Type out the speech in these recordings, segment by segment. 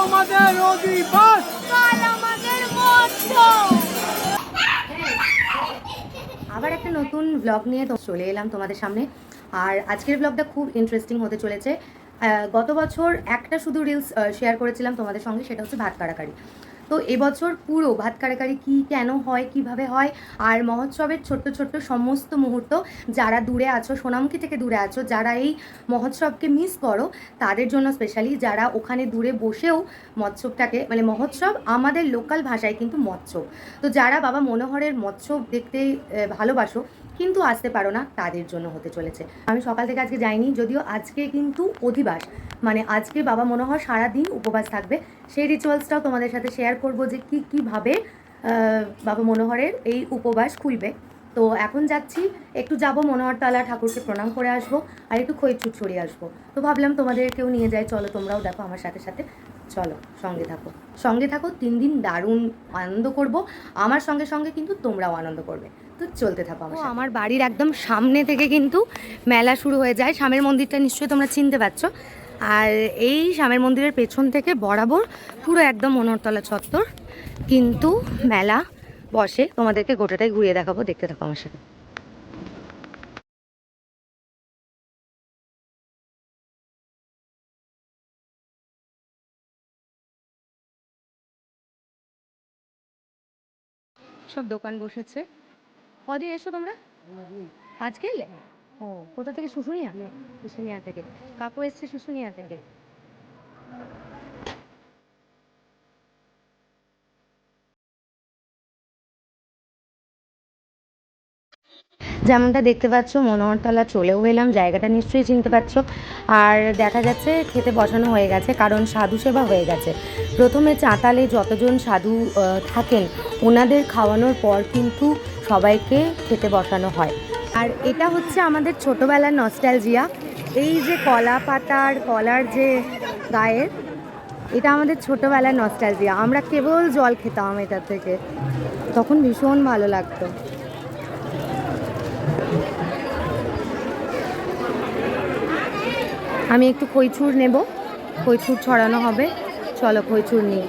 আমাদের অধিবাস, কাল আমাদের মৎস্য। আবার একটা নতুন ব্লগ নিয়ে তো চলে এলাম তোমাদের সামনে। আর আজকের ব্লগটা খুব ইন্টারেস্টিং হতে চলেছে। গত বছর একটা শুধু রিলস শেয়ার করেছিলাম তোমাদের সঙ্গে, সেটা হচ্ছে ভাত কাড়াকাড়ি। তো এবছর পুরো ভাত কাড়াকাড়ি কী, কেন হয়, কিভাবে হয়, আর মহোৎসবের ছোট্ট ছোট্ট সমস্ত মুহূর্ত, যারা দূরে আছো, সোনামুখী থেকে দূরে আছো, যারা এই মহোৎসবকে মিস করো তাদের জন্য স্পেশালি, যারা ওখানে দূরে বসেও মৎস্যটাকে মানে মহোৎসব আমাদের লোকাল ভাষায় কিন্তু মৎস্য, তো যারা বাবা মনোহরের মৎস্য দেখতে ভালোবাসো কিন্তু আসতে পারো না, তাদের জন্য হতে চলেছে। আমি সকাল থেকে আজকে যাইনি, যদিও আজকে কিন্তু অধিবাস, মানে আজকে বাবা মনোহর সারাদিন উপবাস থাকবে। সেই রিচুয়ালসটাও তোমাদের সাথে শেয়ার করব যে কীভাবে বাবা মনোহরের এই উপবাস খুলবে। তো এখন যাচ্ছি, একটু যাব মনোহরতলা ঠাকুরকে প্রণাম করে আসবো, আর একটু খইচুট ছড়িয়ে আসবো। তো ভাবলাম তোমাদেরকেও নিয়ে যাই, চলো তোমরাও দেখো আমার সাথে সাথে, চলো সঙ্গে থাকো সঙ্গে থাকো। 3 দিন দারুণ আনন্দ করব, আমার সঙ্গে সঙ্গে কিন্তু তোমরাও আনন্দ করবে। তো চলতে থাকো আমার বাড়ির একদম সামনে থেকে কিন্তু মেলা শুরু হয়ে যায়। স্বামীর মন্দিরটা নিশ্চয়ই তোমরা চিনতে পারছো, আর এই স্বামীর মন্দিরের পেছন থেকে বরাবর পুরো একদম মনোহরতলা চত্বর কিন্তু মেলা বসে। তোমাদেরকে গোটাটাই ঘুরিয়ে দেখাবো, দেখতে থাকো আমার সাথে। সব দোকান বসেছে। কদিন এসো তোমরা? আজকে এলে? ও, কোথা থেকে? শুশুনিয়া? শুশুনিয়া থেকে কাকু এসছে, শুশুনিয়া থেকে। যেমনটা দেখতে পাচ্ছ মনোহরতলা চলেও এলাম, জায়গাটা নিশ্চয়ই চিনতে পারছো। আর দেখা যাচ্ছে খেতে বসানো হয়ে গেছে, কারণ সাধু সেবা হয়ে গেছে। প্রথমে চাতালে যতজন সাধু থাকেন ওনাদের খাওয়ানোর পর কিন্তু সবাইকে খেতে বসানো হয়। আর এটা হচ্ছে আমাদের ছোটোবেলার নস্টালজিয়া, এই যে কলা পাতার কলার যে গায়ের, এটা আমাদের ছোটোবেলার নস্টালজিয়া। আমরা কেবল জল খেতাম এটা থেকে, তখন ভীষণ ভালো লাগতো। আমি একটু খইচুর নেব, খইচুর ছড়ানো হবে, চলো খইচুর নিই।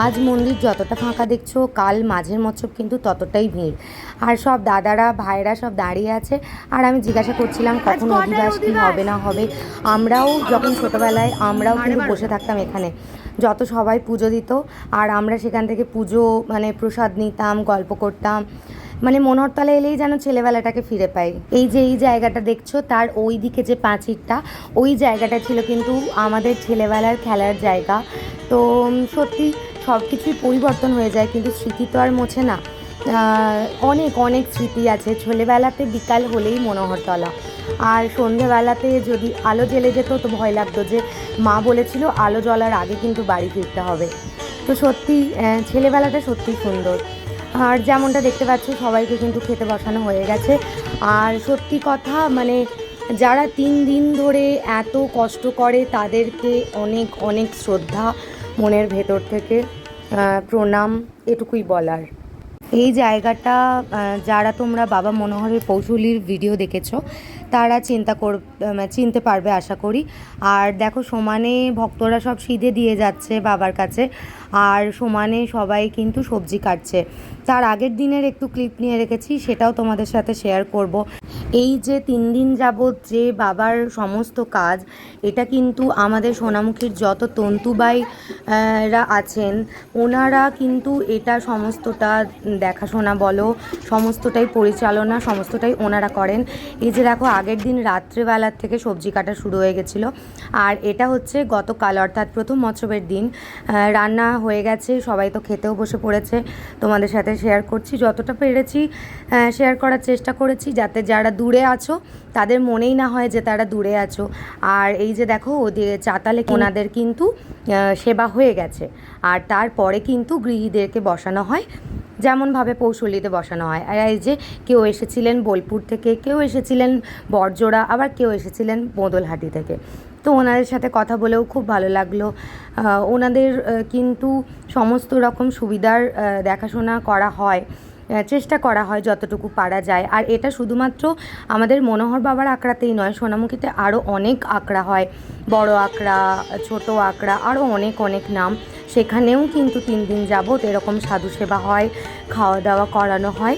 আজ মন্দির যতটা ফাঁকা দেখছো, কাল মাঝের মৎসব কিন্তু ততটাই ভিড়। আর সব দাদারা ভাইরা সব দাঁড়িয়ে আছে, আর আমি জিজ্ঞাসা করছিলাম কখন অধিবাস কী হবে না হবে। আমরাও যখন ছোটোবেলায় আমরাও কিন্তু বসে থাকতাম এখানে, যত সবাই পুজো দিত, আর আমরা সেখান থেকে পুজো মানে প্রসাদ নিতাম, গল্প করতাম, মানে মনোহরতলা এলেই যেন ছেলেবেলাটাকে ফিরে পাই। এই যে এই জায়গাটা দেখছো, তার ওই দিকে যে পাঁচিরটা, ওই জায়গাটা ছিল কিন্তু আমাদের ছেলেবেলার খেলার জায়গা। তো সত্যি সব কিছুই পরিবর্তন হয়ে যায়, কিন্তু স্মৃতি তো আর মোছে না। অনেক অনেক স্মৃতি আছে। ছেলেবেলাতে বিকাল হলেই মনোহরতলা, আর সন্ধেবেলাতে যদি আলো জ্বেলে যেত তো ভয় লাগতো, যে মা বলেছিল আলো জ্বলার আগে কিন্তু বাড়ি ফিরতে হবে। তো সত্যি ছেলেবেলাটা সত্যি সুন্দর। আর যেমনটা দেখতে পাচ্ছ সবাইকে কিন্তু খেতে বসানো হয়ে গেছে। আর সত্যি কথা মানে যারা 3 দিন ধরে এত কষ্ট করে তাদেরকে অনেক অনেক শ্রদ্ধা, মনের ভেতর থেকে প্রণাম, এটুকুই বলার। এই জায়গাটা যারা তোমরা বাবা মনোহরের কৌশলীর ভিডিও দেখেছো তারা চিনতে পারবে আশা করি। আর দেখো সমানে ভক্তরা সব সিধে দিয়ে যাচ্ছে বাবার কাছে, আর সমানে সবাই কিন্তু সবজি কাটছে। তার আগের দিনের একটু ক্লিপ নিয়ে রেখেছি, সেটাও তোমাদের সাথে শেয়ার করব। এই যে 3 দিন যাবৎ যে বাবার সমস্ত কাজ, এটা কিন্তু আমাদের সোনামুখীর যত তন্তুবাই রা আছেন ওনারা কিন্তু এটা সমস্তটা দেখাশোনা বলো, সমস্তটাই পরিচালনা, সমস্তটাই ওনারা করেন। এই যে দেখো আগের দিন রাত্রেবেলার থেকে সবজি কাটা শুরু হয়ে গেছিলো, আর এটা হচ্ছে গতকাল অর্থাৎ প্রথম মৎসবের দিন রান্না হয়ে গেছে, সবাই তো খেতেও বসে পড়েছে। তোমাদের সাথে শেয়ার করছি, যতটা পেরেছি শেয়ার করার চেষ্টা করেছি, যাতে যারা দূরে আছো তাদের মনেই না হয় যে তারা দূরে আছো। আর এই যে দেখো ওদের চাতালে ওনাদের কিন্তু সেবা হয়ে গেছে, আর তারপরে কিন্তু গৃহীদেরকে বসানো হয় যেমনভাবে পৌষল্যিতে বসানো হয়। আর এই যে কেউ এসেছিলেন বোলপুর থেকে, কেউ এসেছিলেন বড়জোড়া, আবার কেউ এসেছিলেন বোঁদলহাটি থেকে। তো ওনাদের সাথে কথা বলেও খুব ভালো লাগলো। ওনাদের কিন্তু সমস্ত রকম সুবিধার দেখাশোনা করা হয়, চেষ্টা করা হয় যতটুকু পারা যায়। আর এটা শুধুমাত্র আমাদের মনোহর বাবার আখড়াতেই নয়, সোনামুখীতে আরও অনেক আখড়া হয়, বড় আখড়া, ছোট আখড়া, আরও অনেক অনেক নাম। সেখানেও কিন্তু 3 দিন যাবৎ এরকম সাধু সেবা হয়, খাওয়া দাওয়া করানো হয়।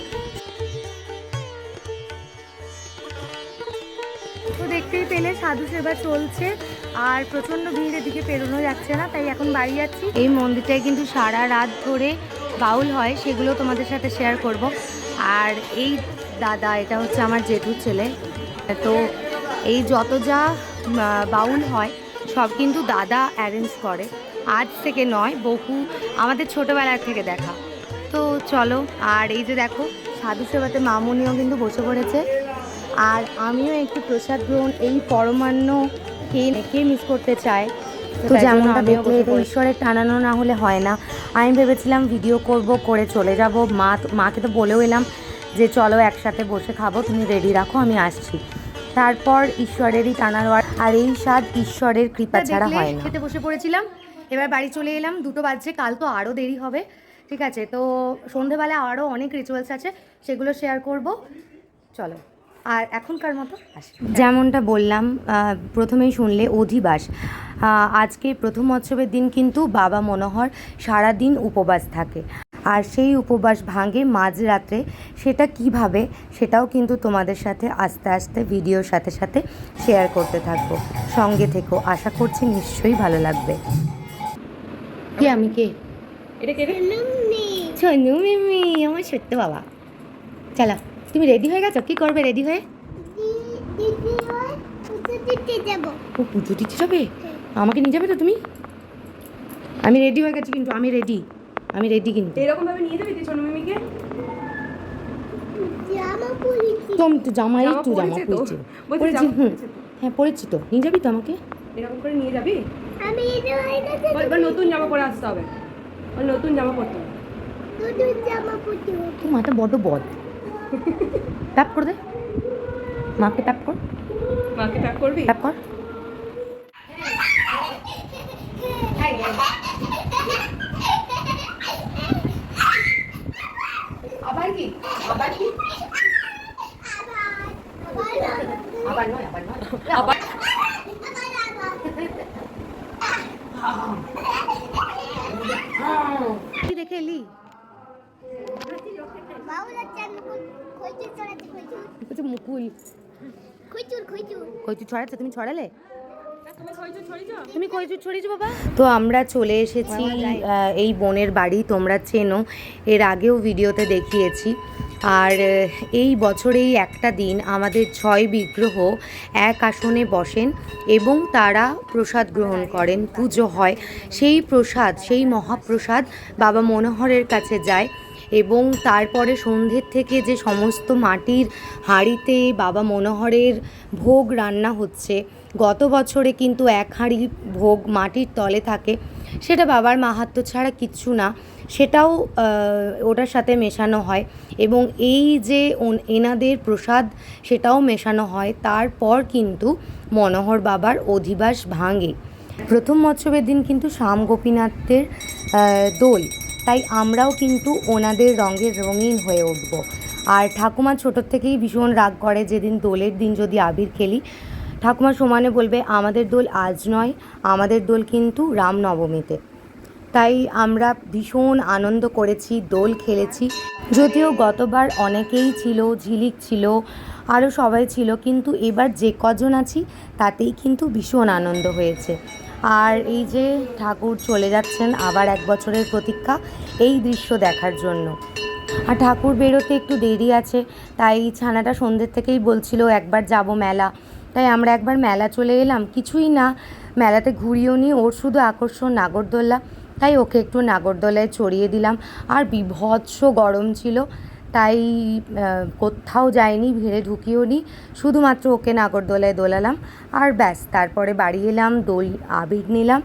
তো দেখতেই পেলে সাধু সেবা চলছে, আর প্রচণ্ড ভিড়ের দিকে পেরোনো যাচ্ছে না, তাই এখন বাড়ি যাচ্ছি। এই মন্দিরটায় কিন্তু সারা রাত ধরে বাউল হয়, সেগুলো তোমাদের সাথে শেয়ার করব। আর এই দাদা, এটা হচ্ছে আমার জেঠুর ছেলে। তো এই যত যা বাউল হয় সব কিন্তু দাদা অ্যারেঞ্জ করে, আজ থেকে নয়, বহু আমাদের ছোটোবেলার থেকে দেখা। তো চলো, আর এই যে দেখো সাধু সেবাতে মামুনিও কিন্তু বসে পড়েছে, আর আমিও একটু প্রসাদ গ্রহণ, এই পরমান্ন কে মিস করতে চায়। তো যেমনটা দেখলে এটা ঈশ্বরের টানানো না হলে হয় না। আমি ভেবেছিলাম ভিডিও করব, করে চলে যাব, মাকে তো বলেও এলাম যে চলো একসাথে বসে খাবো, তুমি রেডি রাখো আমি আসছি। তারপর ঈশ্বরেরই টানানো, আর এই স্বাদ ঈশ্বরের কৃপা ছাড়া হয় না। খেতে বসে পড়েছিলাম, এবার বাড়ি চলে এলাম, 2টো বাজছে, কাল তো আরও দেরি হবে। ঠিক আছে, তো সন্ধেবেলা আরও অনেক রিচুয়ালস আছে, সেগুলো শেয়ার করব। চলো, আর এখনকার মতো আসি। যেমনটা বললাম, প্রথমেই শুনলে অধিবাস। আজকে প্রথম মৎসবের দিন কিন্তু বাবা মনোহর সারাদিন উপবাস থাকে, আর সেই উপবাস ভাঙে মাঝরাত্রে। সেটা কিভাবে, সেটাও কিন্তু তোমাদের সাথে আস্তে আস্তে ভিডিওর সাথে সাথে শেয়ার করতে থাকবো। সঙ্গে থেকো, আশা করছি নিশ্চয়ই ভালো লাগবে। কে আমি, কে এটা কে রে? সোনু মিমি, আমার ছোট্ট বাবা। চলো, তুমি রেডি হয়ে গেছো? কি করবে রেডি হয়ে? ও পুজো দিতে যাবে? আমাকে নিয়ে যাবে তো তুমি? আমি রেডি হয়ে গেছি, কিন্তু আমি রেডি কিন্তু। এরকম ভাবে নিয়ে যাবি তুই সোনু মিমিকে? তো আমি তো জামা পরেছি। পরেছি, হ্যাঁ পরেছি তো, নিয়ে যাবি তো আমাকে? এরকম করে নিয়ে যাবি? এবার নতুন জামা পরে আসতে হবে, নতুন জামা পরতে হবে। তোর মাটা বড্ড বদ। ট্যাপ করে দে, মাকে ট্যাপ কর। মাকে ট্যাপ করবি? ট্যাপ কর। আবার কি? আবার কি দেখে এলি? মুকুল কইচু ছড়াচ্ছে, তুমি ছড়ালে? তুমি কইচু ছড়িয়েছো বাবা? তো আমরা চলে এসেছি এই বোনের বাড়ি, তোমরা চেনো, এর আগেও ভিডিওতে দেখিয়েছি। আর এই বছরেই একটা দিন আমাদের 6 বিগ্রহ এক আসনে বসেন এবং তারা প্রসাদ গ্রহণ করেন, পুজো হয়। সেই প্রসাদ, সেই মহাপ্রসাদ বাবা মনোহরের কাছে যায়, এবং তারপরে সন্ধ্যের থেকে যে সমস্ত মাটির হাঁড়িতে বাবা মনোহরের ভোগ রান্না হচ্ছে, গত বছরে কিন্তু 1 হাঁড়ি ভোগ মাটির তলে থাকে, সেটা বাবার মাহাত্ম্য ছাড়া কিচ্ছু না, সেটাও ওটার সাথে মেশানো হয়, এবং এই যে এনাদের প্রসাদ সেটাও মেশানো হয়। তারপর কিন্তু মনোহর বাবার অধিবাস ভাঙে। প্রথম মৎসবের দিন কিন্তু শ্যাম গোপীনাথের দোল, তাই আমরাও কিন্তু ওনাদের রঙের রঙিন হয়ে উঠব। আর ঠাকুমা ছোটোর থেকেই ভীষণ রাগ করে, যেদিন দোলের দিন যদি আবির খেলি, ঠাকুমা সমানে বলবে আমাদের দোল আজ নয়, আমাদের দোল কিন্তু রামনবমীতে। তাই আমরা ভীষণ আনন্দ করেছি, দোল খেলেছি। যদিও গতবার অনেকেই ছিল, ঝিলিক ছিল, আরও সবাই ছিল, কিন্তু এবার যে কজন আছি তাতেই কিন্তু ভীষণ আনন্দ হয়েছে। আর এই যে ঠাকুর চলে যাচ্ছেন, আবার 1 বছরের প্রতীক্ষা এই দৃশ্য দেখার জন্য। আর ঠাকুর বেরোতে একটু দেরি আছে, তাই ছানাটা সন্ধ্যের থেকেই বলছিল একবার যাব মেলা, তাই আমরা একবার মেলা চলে এলাম। কিছুই না, মেলাতে ঘুরিয়েও নি, ওর শুধু আকর্ষণ নাগরদোল্লা, তাই ওকে একটু নাগরদোলায় চড়িয়ে দিলাম। আর বিভৎস গরম ছিল, তাই কোথাও যাইনি, ভিড়ে ঢুকিও নি, শুধুমাত্র ওকে নাগরদোলায় দোলালাম আর ব্যাস। তারপরে বাড়ি এলাম, দোল আবির নিলাম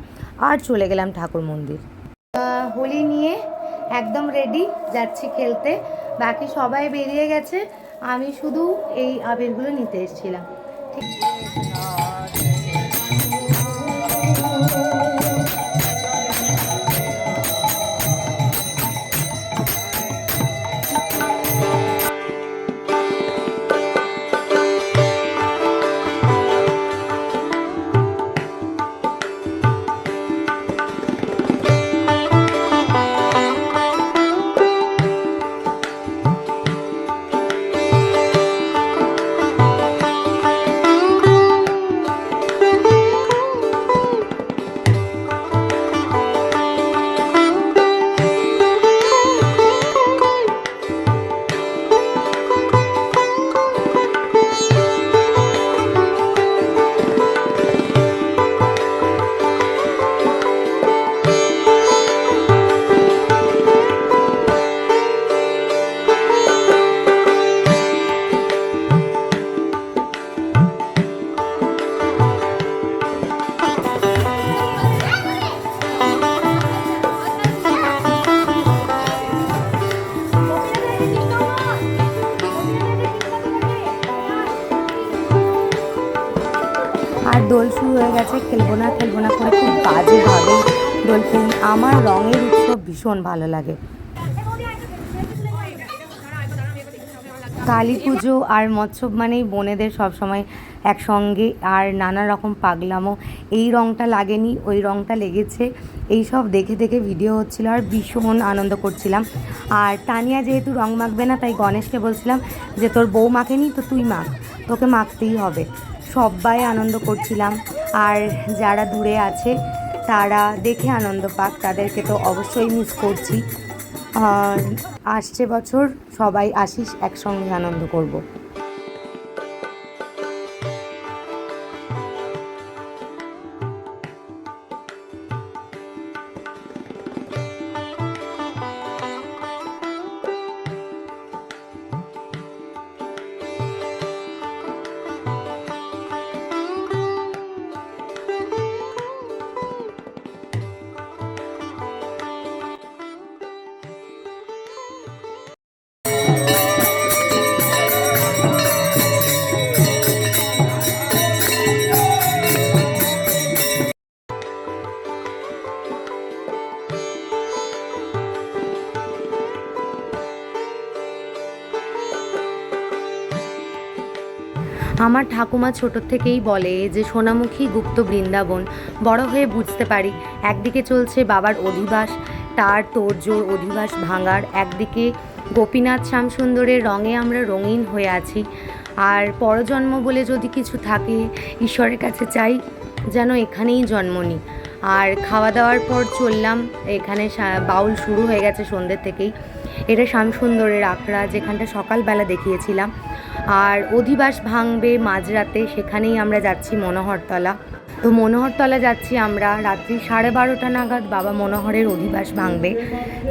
আর চলে গেলাম ঠাকুর মন্দির। হোলি নিয়ে একদম রেডি, যাচ্ছি খেলতে। বাকি সবাই বেরিয়ে গেছে, আমি শুধু এই আবিরগুলো নিতে এসেছিলাম। ঠিক আর দোল শুরু হয়ে গেছে, খেলবো না করে খুব বাজেভাবেই দোল খেলি। আমার রঙের উৎসব ভীষণ ভালো লাগে। কালী পুজো আর মৎসব মানেই বোনেদের সবসময় একসঙ্গে আর নানা রকম পাগলামো। এই রঙটা লাগেনি, ওই রঙটা লেগেছে, এই সব দেখে দেখে ভিডিও হচ্ছিল আর ভীষণ আনন্দ করছিলাম। আর তানিয়া যেহেতু রং মাখবে না, তাই গণেশকে বলছিলাম যে তোর বউ মাখেনি তো তুই মাখ, তোকে মাখতেই হবে। সবাই আনন্দ করছিলাম, আর যারা দূরে আছে তারা দেখে আনন্দ পাক, তাদেরকে তো অবশ্যই মিস করছি। আসছে বছর সবাই আসিস, একসঙ্গে আনন্দ করব। আমার ঠাকুমা ছোটোর থেকেই বলে যে সোনামুখী গুপ্ত বৃন্দাবন। বড় হয়ে বুঝতে পারি, একদিকে চলছে বাবার অধিবাস, তার তোড়জোড় অধিবাস ভাঙার, একদিকে গোপীনাথ শ্যামসুন্দরের রঙে আমরা রঙিন হয়ে আছি। আর পরজন্ম বলে যদি কিছু থাকে, ঈশ্বরের কাছে চাই যেন এখানেই জন্ম নিই। আর খাওয়া দাওয়ার পর চললাম, এখানে বাউল শুরু হয়ে গেছে সন্ধ্যের থেকেই। এটা শ্যামসুন্দরের আখড়া, যেখানটা সকালবেলা দেখিয়েছিলাম। আর অধিবাস ভাঙবে মাঝরাতে, সেখানেই আমরা যাচ্ছি মনোহরতলা। তো মনোহরতলা যাচ্ছি আমরা রাত্রি 12:30 নাগাদ, বাবা মনোহরের অধিবাস ভাঙবে।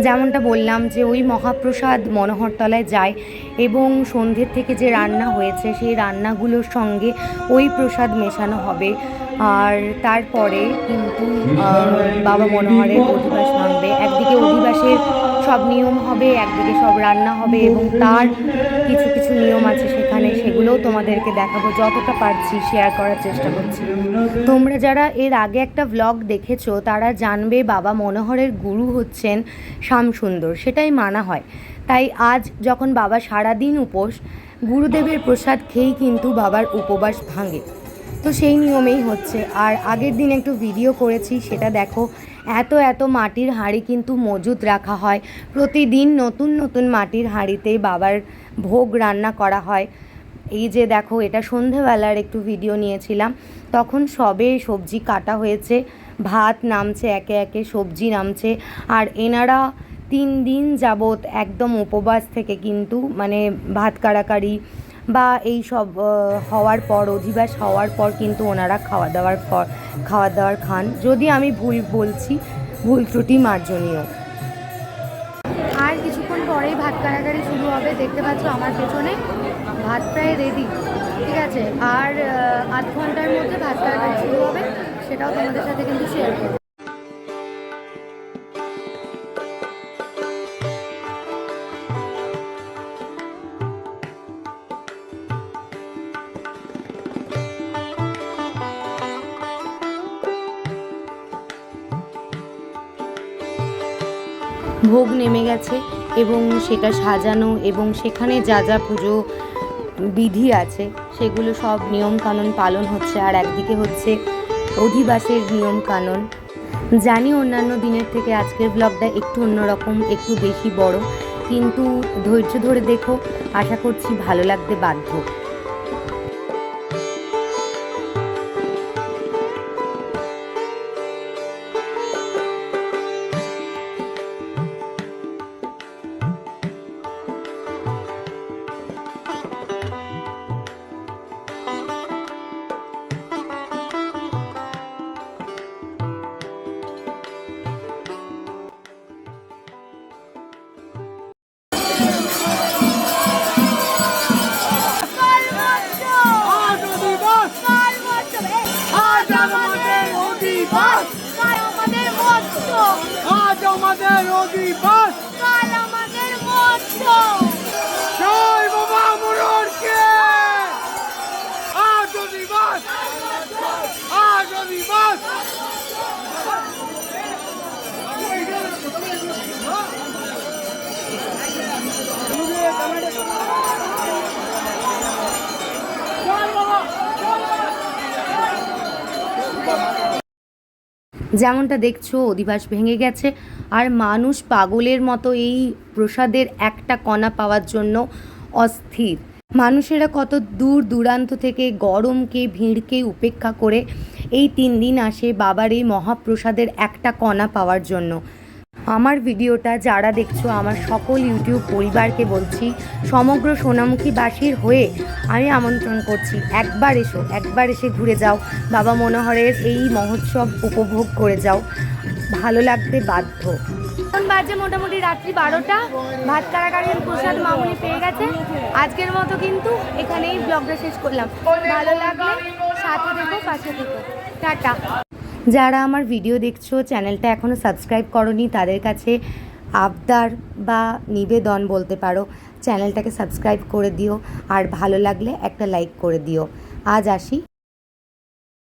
যেমনটা বললাম যে ওই মহাপ্রসাদ মনোহরতলায় যায় এবং সন্ধ্যের থেকে যে রান্না হয়েছে সেই রান্নাগুলোর সঙ্গে ওই প্রসাদ মেশানো হবে। আর তারপরে কিন্তু বাবা মনোহরের অধিবাস ভাঙবে। একদিকে অধিবাসের সব নিয়ম হবে, একদিকে সব রান্না হবে এবং তার কিছু কিছু নিয়ম আছে সেখানে, সেগুলোও তোমাদেরকে দেখাবো, যতটা পারছি শেয়ার করার চেষ্টা করছি। তোমরা যারা এর আগে একটা ভ্লগ দেখেছো তারা জানবে বাবা মনোহরের গুরু হচ্ছেন শ্যামসুন্দর, সেটাই মানা হয়। তাই আজ যখন বাবা সারাদিন উপোস, গুরুদেবের প্রসাদ খেয়েই কিন্তু বাবার উপবাস ভাঙে। তো সেই নিয়মেই হচ্ছে। আর আগের দিন একটু ভিডিও করেছি, সেটা দেখো। এত এত মাটির হাঁড়ি কিন্তু মজুত রাখা হয়, প্রতিদিন নতুন নতুন মাটির হাঁড়িতে বাবার ভোগ রান্না করা হয়। এই যে দেখো, এটা সন্ধেবেলার একটু ভিডিও নিয়েছিলাম, তখন সবে সবজি কাটা হয়েছে, ভাত নামছে একে একে, সবজি নামছে। আর এনারা 3 দিন যাবৎ একদম উপবাস থেকে কিন্তু মানে ভাত কাড়াকাড়ি বা এই সব হওয়ার পর, অধিবাস হওয়ার পর কিন্তু ওনারা খাওয়া দাওয়ার খান। যদি আমি ভুল বলছি, ভুল ত্রুটি মার্জনীয়। আর কিছুক্ষণ পরেই ভাত কাড়াকাড়ি শুরু হবে। দেখতে পাচ্ছ আমার পেছনে ভাত প্রায় রেডি, ঠিক আছে। আর আধ ঘন্টার মধ্যে ভাত কাড়াকাড়ি শুরু হবে, সেটাও তোমাদের সাথে কিন্তু শেয়ার করবো। ভোগ নেমে গেছে এবং সেটা সাজানো এবং সেখানে যা যা পুজো বিধি আছে সেগুলো সব নিয়মকানুন পালন হচ্ছে। আর একদিকে হচ্ছে অধিবাসের নিয়মকানুন। জানি অন্যান্য দিনের থেকে আজকের ব্লগটা একটু অন্যরকম, একটু বেশি বড়, কিন্তু ধৈর্য ধরে দেখো, আশা করছি ভালো লাগতে বাধ্য। আজ আমাদের অধিবাস, কাল আমাদের মৎস্য। জয় বাবা মোররকে। আজ অধিবাস, আজ অধিবাস। যেমনটা দেখছো, অধিবাস ভেঙে গেছে আর মানুষ পাগলের মতো এই প্রসাদের একটা কণা পাওয়ার জন্য অস্থির। মানুষেরা কত দূর দূরান্ত থেকে গরমকে, ভিড়কে উপেক্ষা করে এই 3 দিন আসে বাবার এই মহাপ্রসাদের একটা কণা পাওয়ার জন্য। আমার ভিডিওটা যারা দেখছো, আমার সকল ইউটিউব পরিবারকে বলছি, সমগ্র সোনামুখীবাসীর হয়ে আমি আমন্ত্রণ করছি, একবার এসো, একবার এসে ঘুরে যাও, বাবা মনোহরের এই মহোৎসব উপভোগ করে যাও, ভালো লাগতে বাধ্য। এখন বাজে মোটামুটি রাত্রি 12টা। ভাত কাড়াকাড়ির প্রসাদ মামুনি পেয়ে গেছে। আজকের মতো কিন্তু এখানেই ব্লগটা শেষ করলাম। ভালো লাগলে সাথে থেকো, পাশে থেকো, টাটা। যারা আমার ভিডিও দেখছো, চ্যানেলটা এখনও সাবস্ক্রাইব করোনি, তাদের কাছে আবদার বা নিবেদন বলতে পারো, চ্যানেলটাকে সাবস্ক্রাইব করে দিও আর ভালো লাগলে একটা লাইক করে দিও। আজ আসি।